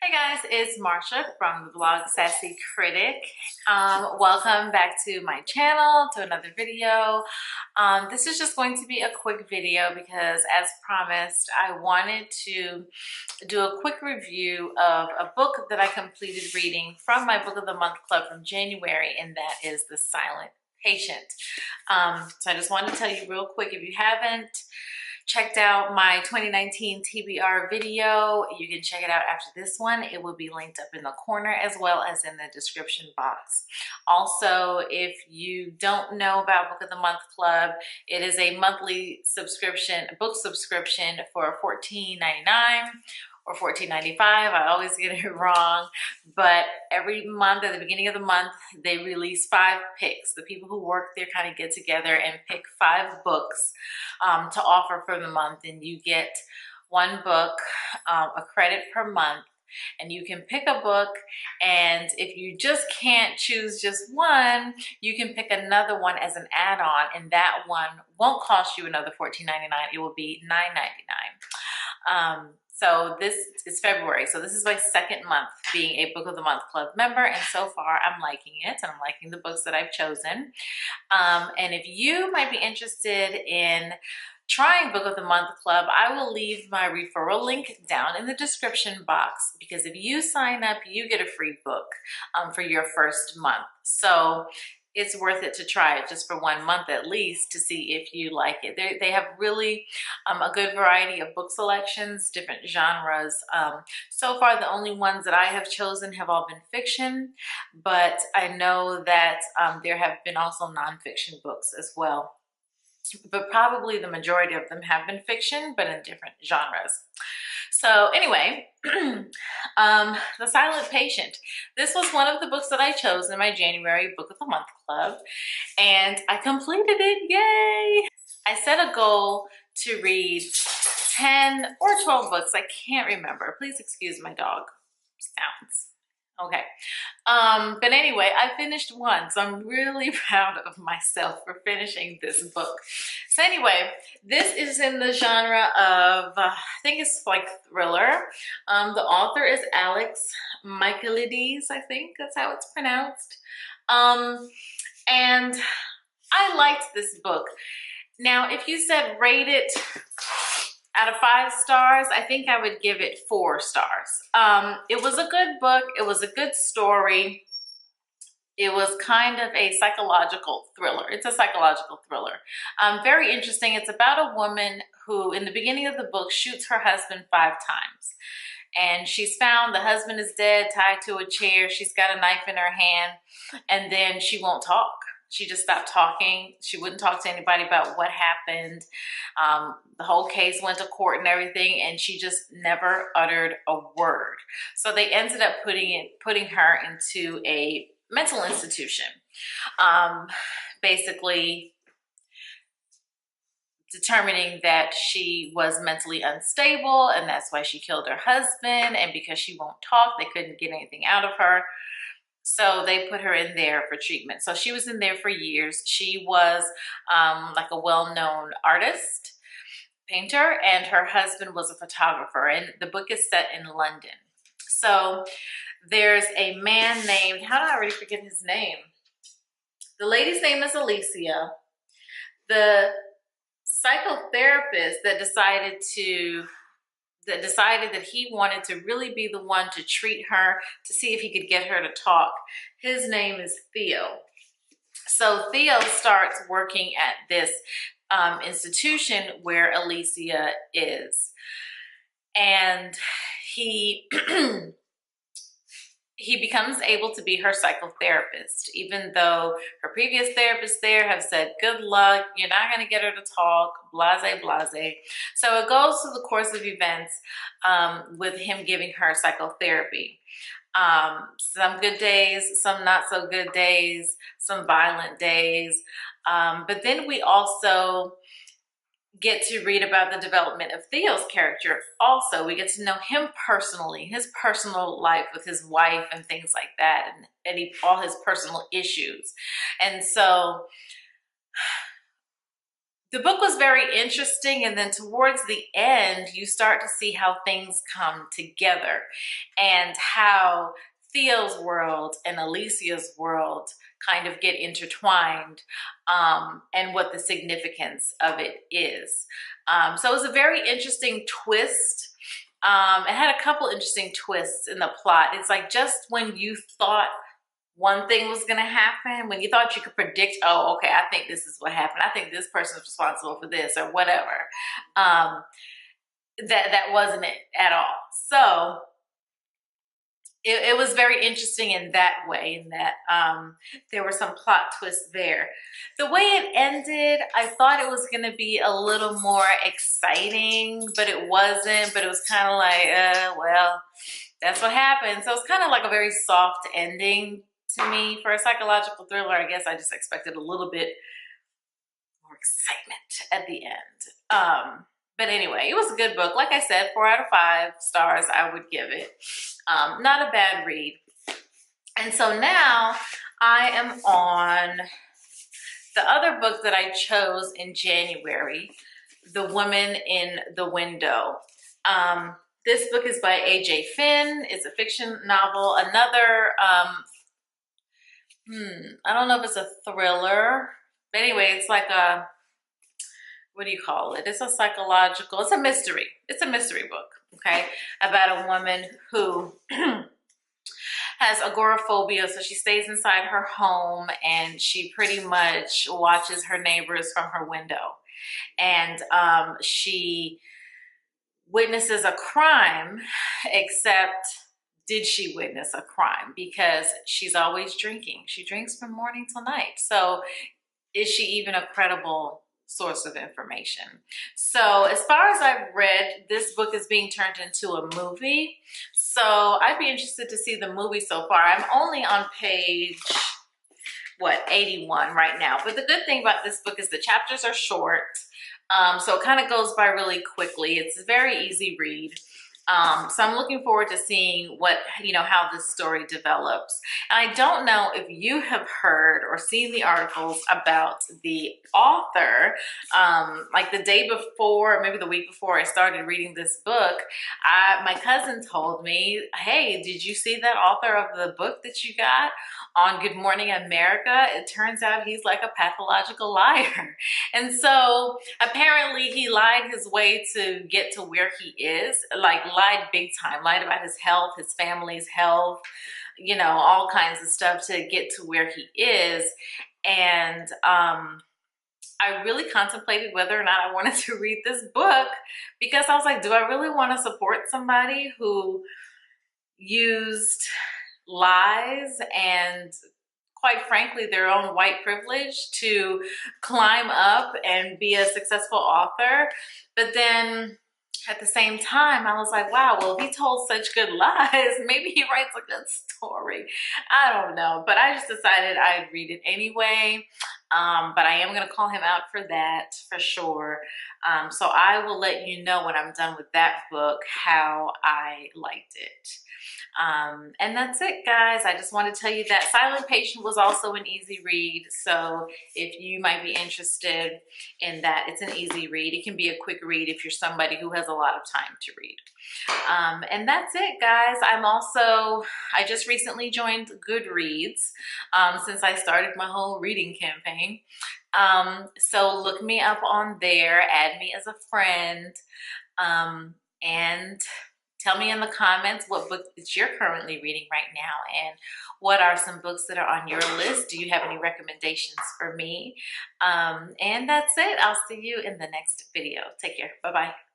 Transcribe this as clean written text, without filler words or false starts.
Hey guys, it's Marsha from the blog Sassy Critic. Welcome back to my channel, to another video. This is just going to be a quick video because, as promised, I wanted to do a quick review of a book that I completed reading from my Book of the Month Club from January, and that is The Silent Patient. So I just wanted to tell you real quick, if you haven't checked out my 2019 TBR video, you can check it out after this one. It will be linked up in the corner as well as in the description box. Also, if you don't know about Book of the Month Club, it is a monthly subscription, book subscription for $14.99 or $14.95. I always get it wrong, but every month at the beginning of the month they release 5 picks. The people who work there kind of get together and pick 5 books to offer for the month, and you get one book, a credit per month, and you can pick a book, and if you just can't choose just one, you can pick another one as an add-on, and that one won't cost you another $14.99. It will be $9.99. So this is February. So this is my second month being a Book of the Month Club member, and so far I'm liking it, and I'm liking the books that I've chosen. And if you might be interested in trying Book of the Month Club, I will leave my referral link down in the description box, because if you sign up, you get a free book for your first month. So it's worth it to try it just for 1 month at least to see if you like it. They have really a good variety of book selections, different genres. So far, the only ones that I have chosen have all been fiction, but I know that there have been also nonfiction books as well. But probably the majority of them have been fiction, but in different genres. So anyway, The Silent Patient. This was one of the books that I chose in my January Book of the Month Club, and I completed it, yay! I set a goal to read 10 or 12 books, I can't remember. Please excuse my dog sounds. Okay. But anyway, I finished one, so I'm really proud of myself for finishing this book. So anyway, this is in the genre of, I think it's like thriller. The author is Alex Michaelides, I think that's how it's pronounced. And I liked this book. Now, if you said rate it out of 5 stars, I think I would give it 4 stars. It was a good book. It was a good story. It was kind of a psychological thriller. It's a psychological thriller. Very interesting. It's about a woman who, in the beginning of the book, shoots her husband 5 times. And she's found, the husband is dead, tied to a chair. She's got a knife in her hand, and then she won't talk. She just stopped talking. She wouldn't talk to anybody about what happened. The whole case went to court and everything, and she just never uttered a word. So they ended up putting her into a mental institution, basically determining that she was mentally unstable, and that's why she killed her husband. And because she won't talk, they couldn't get anything out of her. So they put her in there for treatment. So she was in there for years. She was like a well-known artist, painter, and her husband was a photographer. And the book is set in London. So there's a man named, how did I already forget his name? The lady's name is Alicia. The psychotherapist that decided that he wanted to really be the one to treat her, to see if he could get her to talk. His name is Theo. So Theo starts working at this institution where Alicia is. And he he becomes able to be her psychotherapist, even though her previous therapists there have said, good luck, you're not going to get her to talk, blase, blase. So it goes through the course of events with him giving her psychotherapy. Some good days, some not so good days, some violent days. But then we also get to read about the development of Theo's character. Also, we get to know him personally, his personal life with his wife and things like that, and all his personal issues. And so the book was very interesting, and then towards the end you start to see how things come together and how Theo's world and Alicia's world kind of get intertwined, and what the significance of it is. So it was a very interesting twist. It had a couple interesting twists in the plot. It's like just when you thought one thing was going to happen, when you thought you could predict, oh, okay, I think this is what happened, I think this person is responsible for this or whatever, that wasn't it at all. So it was very interesting in that way, in that there were some plot twists there. The way it ended, I thought it was going to be a little more exciting, but it wasn't. But it was kind of like, well, that's what happened. So it's kind of like a very soft ending to me for a psychological thriller. I guess I just expected a little bit more excitement at the end. But anyway, it was a good book. Like I said, 4 out of 5 stars I would give it. Not a bad read. And so now I am on the other book that I chose in January, The Woman in the Window. This book is by A.J. Finn. It's a fiction novel. Another, I don't know if it's a thriller, but anyway, it's like a, what do you call it? It's a psychological, it's a mystery. It's a mystery book, okay? About a woman who has agoraphobia, so she stays inside her home and she pretty much watches her neighbors from her window. And she witnesses a crime, except did she witness a crime? Because she's always drinking. She drinks from morning till night. So is she even a credible source of information? So as far as I've read, this book is being turned into a movie. So I'd be interested to see the movie so far. I'm only on page, 81 right now. But the good thing about this book is the chapters are short. So it kind of goes by really quickly. It's a very easy read. So I'm looking forward to seeing how this story develops. And I don't know if you have heard or seen the articles about the author. Like the day before, maybe the week before I started reading this book, my cousin told me, hey, did you see that author of the book that you got on Good Morning America? It turns out he's like a pathological liar. And so apparently he lied his way to get to where he is, like lied big time, lied about his health, his family's health, all kinds of stuff to get to where he is. And I really contemplated whether or not I wanted to read this book, because I was like, do I really want to support somebody who used lies and, quite frankly, their own white privilege to climb up and be a successful author? But then at the same time, I was like, wow, well, if he told such good lies, maybe he writes a good story. I don't know, but I just decided I'd read it anyway. But I am going to call him out for that for sure. So I will let you know when I'm done with that book how I liked it. And that's it, guys. I just want to tell you that Silent Patient was also an easy read. So if you might be interested in that, it's an easy read. It can be a quick read if you're somebody who has a lot of time to read. And that's it, guys. I just recently joined Goodreads since I started my whole reading campaign. So look me up on there, add me as a friend, and tell me in the comments what book that you're currently reading right now, and what are some books that are on your list. Do you have any recommendations for me? And that's it. I'll see you in the next video. Take care. Bye-bye.